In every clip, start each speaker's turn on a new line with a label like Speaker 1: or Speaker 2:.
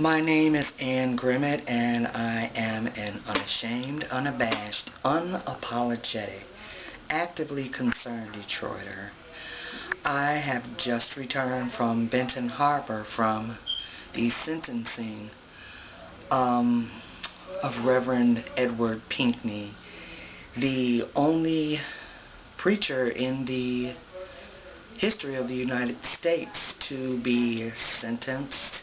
Speaker 1: My name is Grimmett, and I am an unashamed, unabashed, unapologetic, actively concerned Detroiter. I have just returned from Benton Harbor from the sentencing of Reverend Edward Pinkney, the only preacher in the history of the United States to be sentenced,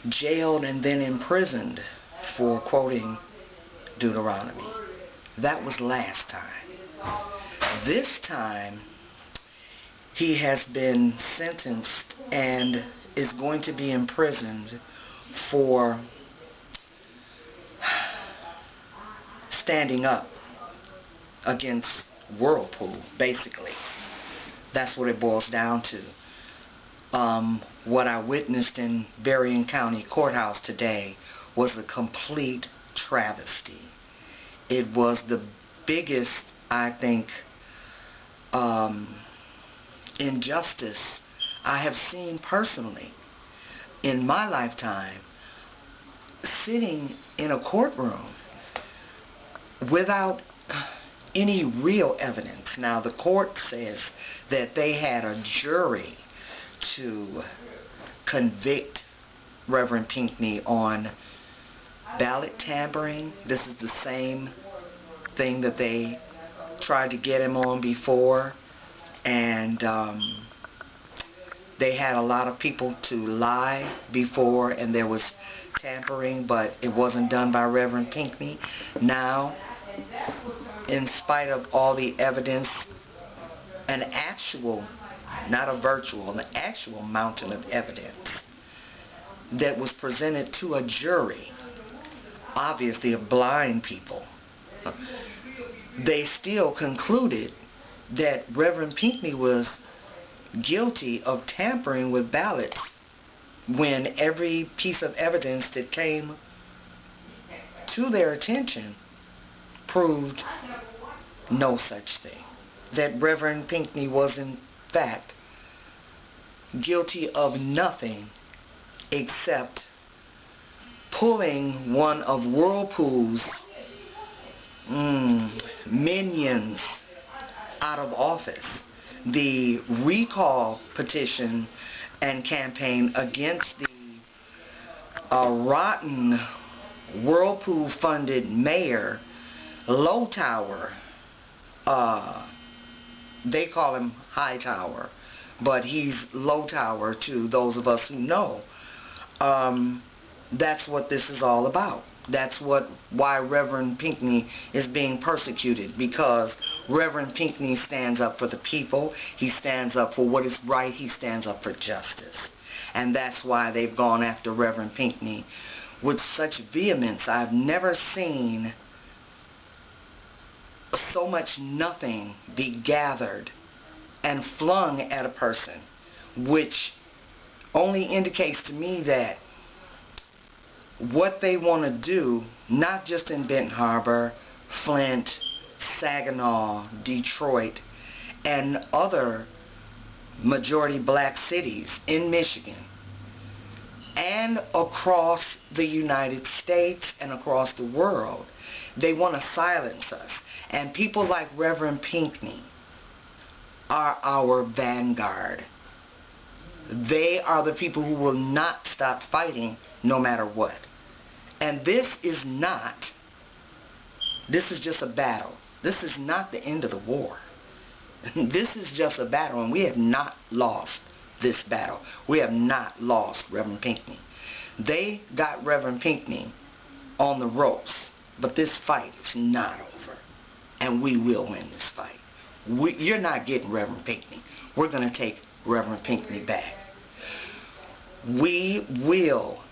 Speaker 1: jailed, and then imprisoned for quoting Deuteronomy. That was last time. This time, he has been sentenced and is going to be imprisoned for standing up against Whirlpool, basically. That's what it boils down to. What I witnessed in Berrien County Courthouse today was a complete travesty. It was the biggest, I think, injustice I have seen personally in my lifetime, sitting in a courtroom without any real evidence. Now, the court says that they had a jury to convict Reverend Pinkney on ballot tampering. This is the same thing that they tried to get him on before, and they had a lot of people to lie before, and there was tampering, but it wasn't done by Reverend Pinkney. Now, in spite of all the evidence, an actual, not a virtual, an actual mountain of evidence that was presented to a jury, obviously of blind people, they still concluded that Reverend Pinkney was guilty of tampering with ballots when every piece of evidence that came to their attention proved no such thing. That Reverend Pinkney was in fact guilty of nothing except pulling one of Whirlpool's minions out of office. The recall petition and campaign against the rotten Whirlpool-funded mayor, Lowtower, they call him Hightower, but he's Lowtower to those of us who know. That's what this is all about. That's why Reverend Pinkney is being persecuted, because Reverend Pinkney stands up for the people. He stands up for what is right. He stands up for justice. And that's why they've gone after Reverend Pinkney with such vehemence. I've never seen so much nothing be gathered and flung at a person, which only indicates to me that what they want to do, not just in Benton Harbor, Flint, Saginaw, Detroit, and other majority black cities in Michigan, and across the United States and across the world, they want to silence us. And people like Reverend Pinkney are our vanguard. They are the people who will not stop fighting no matter what. And this is just a battle. This is not the end of the war. This is just a battle, and we have not lost this battle. We have not lost Reverend Pinkney. They got Reverend Pinkney on the ropes, but this fight is not over, and we will win this fight. You're not getting Reverend Pinkney. We're going to take Reverend Pinkney back. We will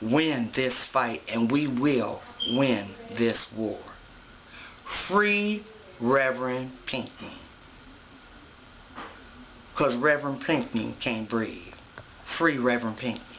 Speaker 1: win this fight, and we will win this war. Free Reverend Pinkney. Because Reverend Pinkney can't breathe. Free Reverend Pinkney.